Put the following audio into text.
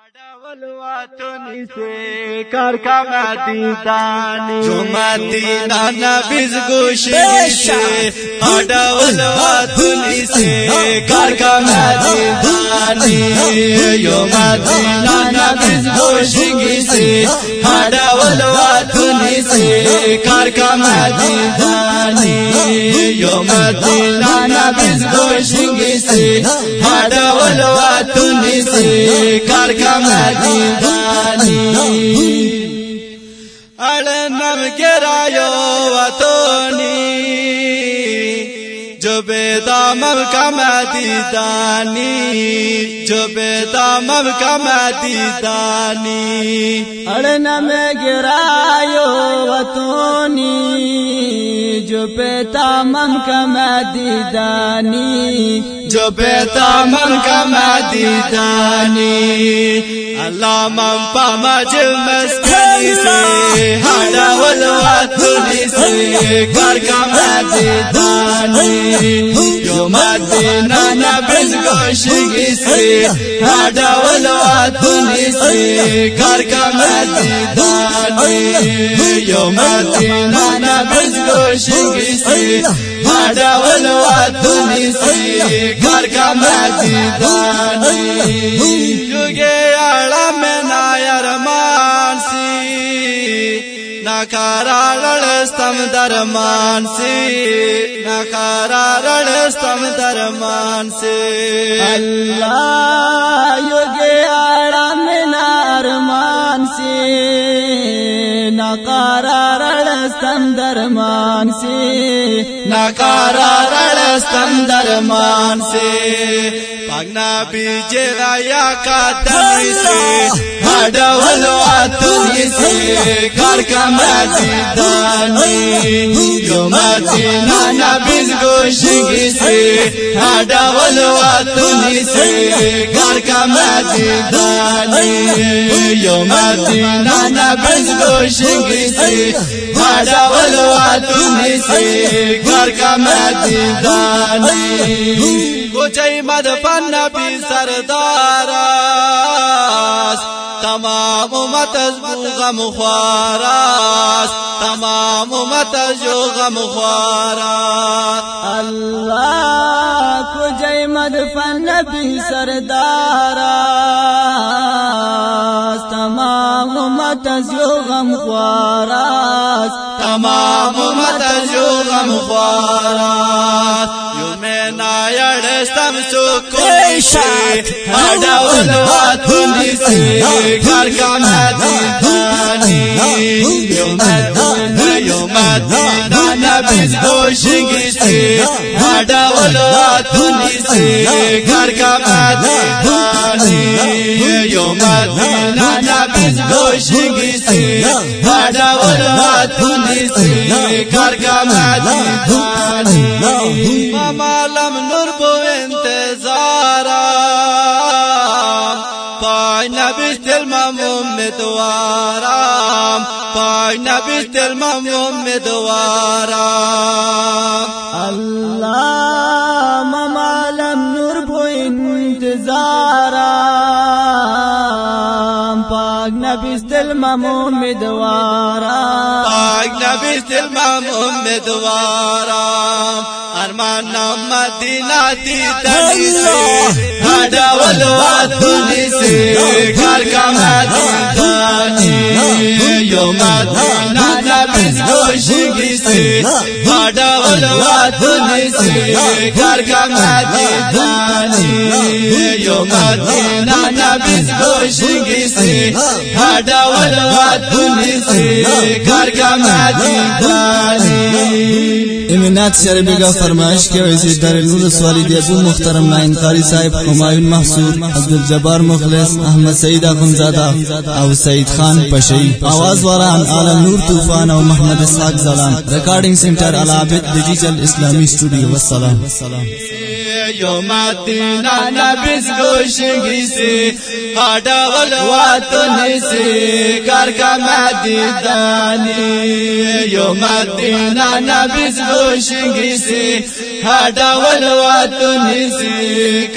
والواتنی سے کار کا مدیدانی جو مدینہ نبیز گوشگی سے آڈا والواتنی سے کار کا مدیدانی جو مدینہ نبیز گوشگی سے آڈا والواتنی سے کار کا مدیدانی جو مدینہ نبیز گوشگی سے آڈا والواتنی سے کار کا مدیدانی اڑنم گرایو وطنی جو بیدامم کا مدیدانی جو بیدامم کا مدیدانی اڑنم گرایو وطنی جو بیدامم کا مدیدانی جو بیدامم کا مدیدانی اللہ من پا مجل مسکنی سے ہاڑا والواتنی سے کار کا مدیدانی جو مدینہ نبیز گوشگی سے ہاڑا والواتنی سے کار کا مدیدانی جو مدینہ نبیز گوشگی سے ہاڑا والواتنی سے کار کا مدیدانی میں نایرمان سی ناکارا رڑستم درمان سی ناکارا رڑستم درمان سی اللہ یوگے آڑا میں نارمان سی ناکارا رڑستم درمان سی ناکارا رڑستم درمان سی پاگنا بیجے رایا کا دنی سے ہاڑا والواتنی سے کار کا مدیدانی جو مدینہ نبیز گوشگی سے ہاڑا والواتنی سے کار کا مدیدانی جو مدینہ نبیز گوشگی سے ہاڑا والواتنی سے کار کا مدیدانی کوچائی مدفن نبی سرداراس تمام امت از بو غم خواراس تمام امت از جو غم خواراس اللہ کوچائی مدفن نبی سرداراس تمام امت از جو غم خواراس تمام امت از جو غم خواراس میں نایڑستم سکوشی ہاڑا والواتنی سے کار کا مدیدانی یو مدینہ نبیز گوشگی سے ہاڑا والواتنی سے کار کا مدیدانی یو مدینہ نبیز گوشگی سے ہاڑا والواتنی سے کار کا مدیدانی مالم نور بو انتظارا پای نبیش تلمم امیدوارا پای نبیش تلمم امیدوارا اللہ مالم نور بو انتظارا پاک نبیش تلمم امیدوارا پاک نبیش تلمم امیدوارا ارمان مدینہ دیدنی سے ہاڑا والواتنی سے کار کا مدیدانی یو مدینہ نبیز گوشگی سے ہاڑا والواتنی سے کار کا مدیدانی یو مدینہ نبیز گوشگی سے ہاڑا والواتنی سے کار کا مدیدانی امینات شربی کا فرمائش کے ویسے در نور سوالی ابو محترم نائنکاری صاحب ہمایون محصور عبدالجبار مخلص احمد سعید اخنزادہ او سعید خان پشئی آواز واران عالم نور طوفان او محمد اسحاق زلان ریکارڈنگ سنٹر العابد ڈیجیٹل اسلامی اسٹوڈیو والسلام یو مدینہ نبیز گوشگی سے ہاڑا والواتنی سے کار کا مدیدانی یو مدینہ نبیز گوشگی سے ہاڑا والواتنی سے